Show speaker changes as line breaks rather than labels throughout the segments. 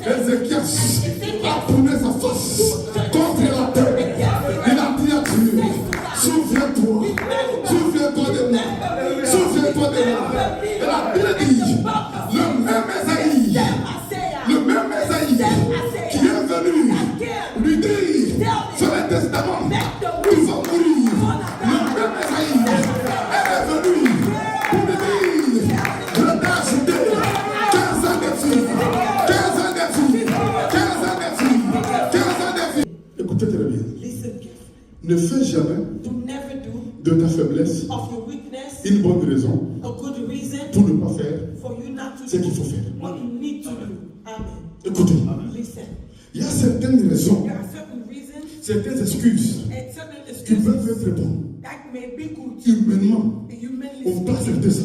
Ézéchias a tourné sa face contre la terre. Il a dit à Dieu, souviens-toi de moi, souviens-toi de moi. Et la Bible dit, le même Ésaïe qui est venu lui dire, sur le testament, tu vas mourir. Le même Ésaïe est venu pour lui dire, je t'ai ajouté 15 ans de vie, 15 ans de vie, 15 ans de vie, 15 ans de vie. Écoutez très bien. Ne fais jamais de ta faiblesse une bonne raison pour ne pas faire ce qu'il faut faire. Écoutez, il y a certaines raisons, certaines excuses qui peuvent être bonnes. Humainement, on peut accepter ça.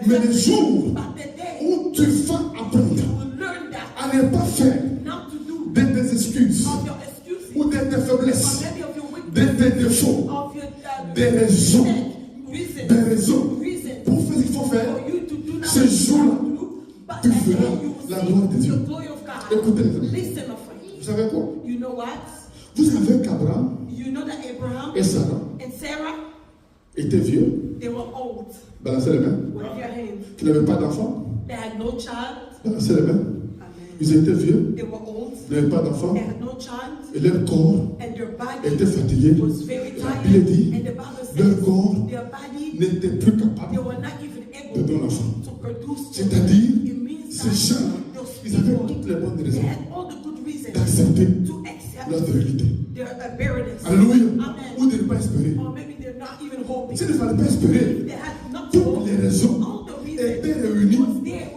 Mais le jour où tu vas apprendre à ne pas faire de tes excuses ou de tes faiblesses, de tes défauts, des raisons pour faire ce qu'il faut faire, ce jour-là, tu feras la gloire de Dieu. Écoutez, vous savez quoi? Vous savez qu'Abraham et Sarah étaient vieux. Balancez les mains. Qu'ils n'avaient pas d'enfant. Balancez les mains. Ils étaient vieux. Ils n'avaient pas d'enfant. Et leur corps était fatigué. La Bible dit, leur corps n'était plus capable de donner l'enfant. C'est-à-dire, ces gens, ils avaient toutes les bonnes raisons d'accepter leur réalité. Alléluia. Ou de ne pas espérer. S'il ne fallait pas espérer, toutes les raisons étaient réunies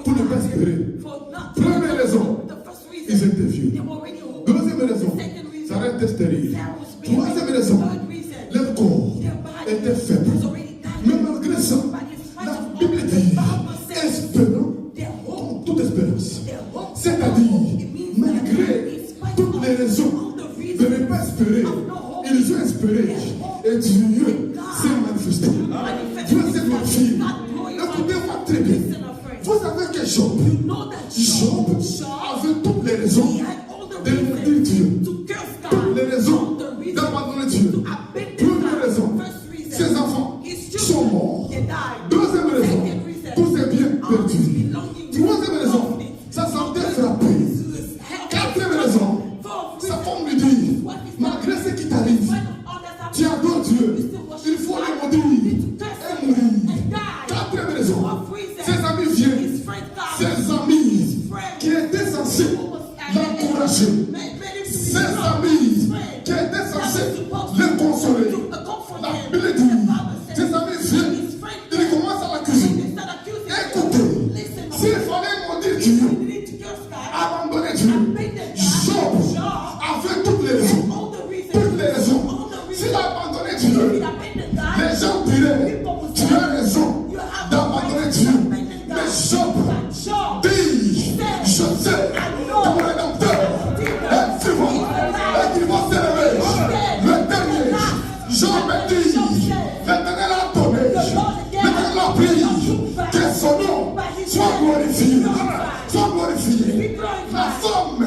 pour ne pas espérer. Première raison, ils étaient vieux. Deuxième raison, Sarah était stérile. Troisième raison, leur corps était faible. Mais malgré ça, la Bible dit, espérant comme toute espérance. C'est-à-dire, malgré toutes les raisons de ne pas espérer, ils ont espéré. Et Dieu s'est manifesté. Dieu s'est magnifié. Écoutez-moi très bien. Vous savez que Job avait toutes les raisons de maudire Dieu. Toutes les raisons d'abandonner Dieu. Première raison, ses enfants sont morts. Deuxième raison, tous ses biens perdus. Troisième raison, sa santé frappée. Quatrième raison, sa femme lui dit, malgré ce qui t'arrive, tu adores Dieu, il faut le maudire et mourir. Quatrième raison, ses amis viennent, ses amis qui étaient censés l'encourager, ses amis qui étaient censés le consoler. La Bible dit, ses amis viennent, ils commencent à l'accuser. Écoutez, s'il fallait maudire Dieu, abandonner Dieu, Job avait toutes les raisons. Toutes les raisons. S'il a abandonné Dieu, les gens diraient, tu as raison d'abandonner Dieu. Mais Job dit, je sais que mon rédempteur est vivant et qu'il va s'élever. Le dernier, Job dit, l'Éternel a donné, l'Éternel a pris, que son nom soit glorifié. Soit glorifié. La femme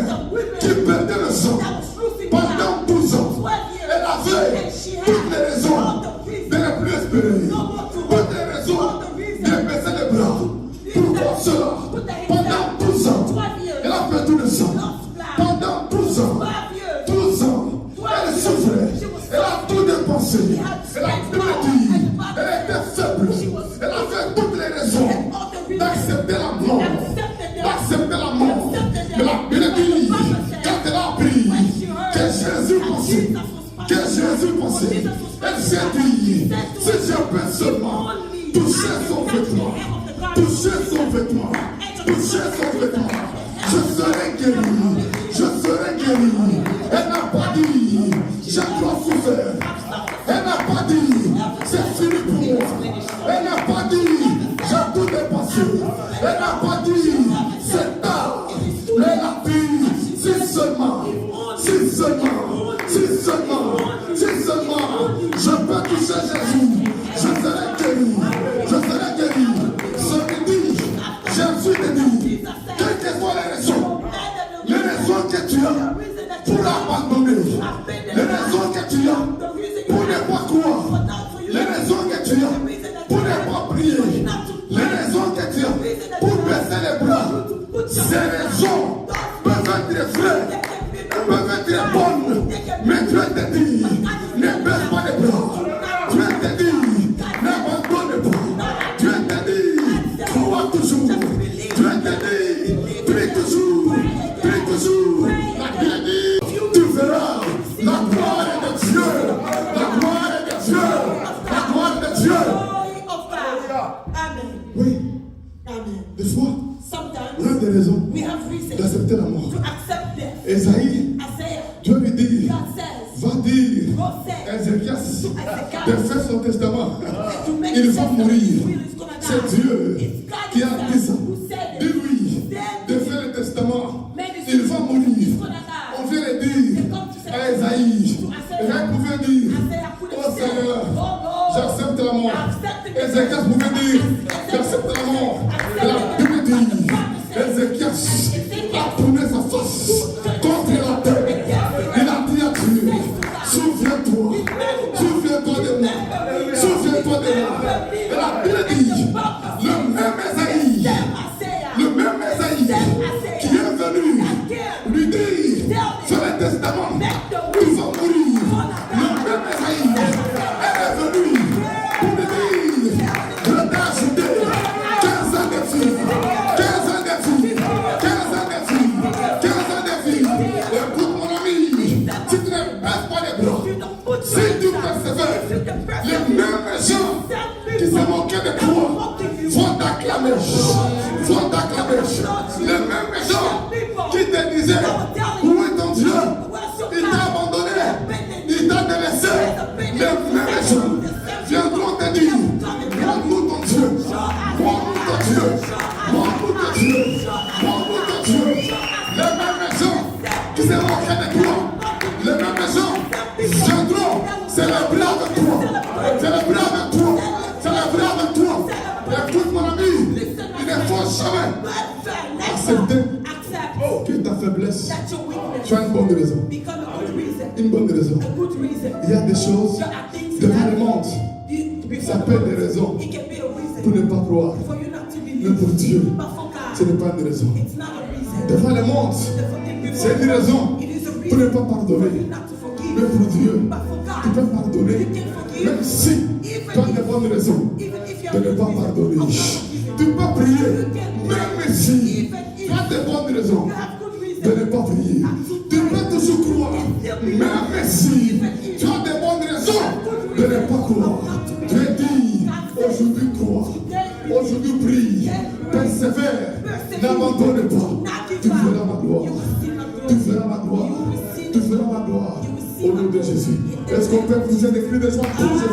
qui perdait le sang pendant 12 ans, elle avait toutes les raisons de ne plus espérer, toutes les raisons de baisser les bras. Pourquoi cela? Pendant 12 ans, elle a perdu le sang. Pendant 12 ans, 12 ans, elle souffrait, elle a tout dépensé. Elle a tout dit, elle était faible, elle avait toutes les raisons d'accepter la mort. D'accepter la mort. Mais la Bible dit, quand elle a appris que Jésus pensait, elle s'est dit, si je peux seulement toucher son vêtement, je serai guéri. Elle n'a pas dit, j'ai trop souffert. Elle n'a pas dit, c'est fini pour moi. Elle n'a pas dit, j'ai tout dépassé. Elle n'a pas dit, c'est tard. Elle a dit, si seulement, je peux toucher Jésus, je serai guéri. Ce midi, Jésus te dit, quelles que soient les raisons, as pour abandonner, les raisons que tu as pour ne pas croire, les raisons que tu as pour ne pas prier, les raisons que tu as pour baisser les bras, ces raisons peuvent être vraies, peuvent être bonnes, mais Dieu te dit, ne baisse pas les bras. Dieu te dit, n'abandonne pas. Dieu te dit, crois toujours. Dieu te dit, prie toujours. Prie toujours. La Bible dit, tu verras la gloire de Dieu. La gloire de Dieu. La gloire de Dieu.
Amen.
Oui.
Amen.
Des fois,
Sometimes
on a des raisons
we have reason
d'accepter la mort.
to accept death.
Esaïe,
Isaiah,
Dieu lui dit,
God says,
va dire,
God says,
Ézéchias,
Ezekiel,
de faire son testament.
to make
Il
the
va
testament,
mourir.
his will is gonna die.
C'est Dieu
It's God
qui a dit ça.
himself who said it.
Dis-lui
Then
de faire le testament.
make the
Il va
testament.
mourir.
He's gonna die.
On vient le dire à Esaïe. Esaïe pouvait dire,
Isaiah could
oh
have said,
Seigneur,
oh Lord,
j'accepte la mort.
I accept the
Ézéchias pouvait dire, j'accepte la mort. Et la Bible dit, Ézéchias a tourné sa face contre la terre. Il a dit à Dieu, souviens-toi, souviens-toi de moi, souviens-toi de moi. Et la Bible dit, le même Ésaïe, le même Ésaïe qui est venu lui dire, fais le testament, tu vas mourir. Le même Ésaïe, elle est venue pour lui dire, je t'ai ajouté 15 ans de vie, 15 ans de vie, 15 ans de vie, 15 ans de vie. Écoute mon ami, si tu ne baisses pas les bras, si tu persévères, les mêmes gens qui se moquaient de toi vont t'acclamer, vont t'acclamer. Les mêmes gens qui te disaient, où est ton Dieu? Il t'a abandonné, il t'a délaissé. Les mêmes gens viendront te dire, montre-nous ton Dieu, montre-nous ton Dieu, montre-nous ton Dieu, montre-nous ton Dieu. Les mêmes gens qui se moquaient de toi, les mêmes gens viendront célébrer avec toi, célébrer avec toi, célébrer avec toi. Écoute mon ami, il ne faut jamais accepter que ta faiblesse soit une bonne raison. Une bonne raison. Il y a des choses devant le monde. Ça peut être des raisons pour ne pas croire. Mais pour Dieu, ce n'est pas une raison. Devant le monde, c'est une raison pour ne pas pardonner. Mais pour Dieu, tu peux pardonner. Même si tu as des bonnes raisons de ne pas pardonner. Tu peux prier. Même si tu as des bonnes raisons de ne pas prier. Tu peux toujours croire. Même si tu as des bonnes raisons de ne pas croire. Dieu dit, aujourd'hui crois. Aujourd'hui prie. Persévère. N'abandonne pas. Tu feras ma gloire. Tu feras ma gloire. Tu feras ma gloire. Au nom de Jésus. Est-ce qu'on peut vous écrire des joies pour Jésus?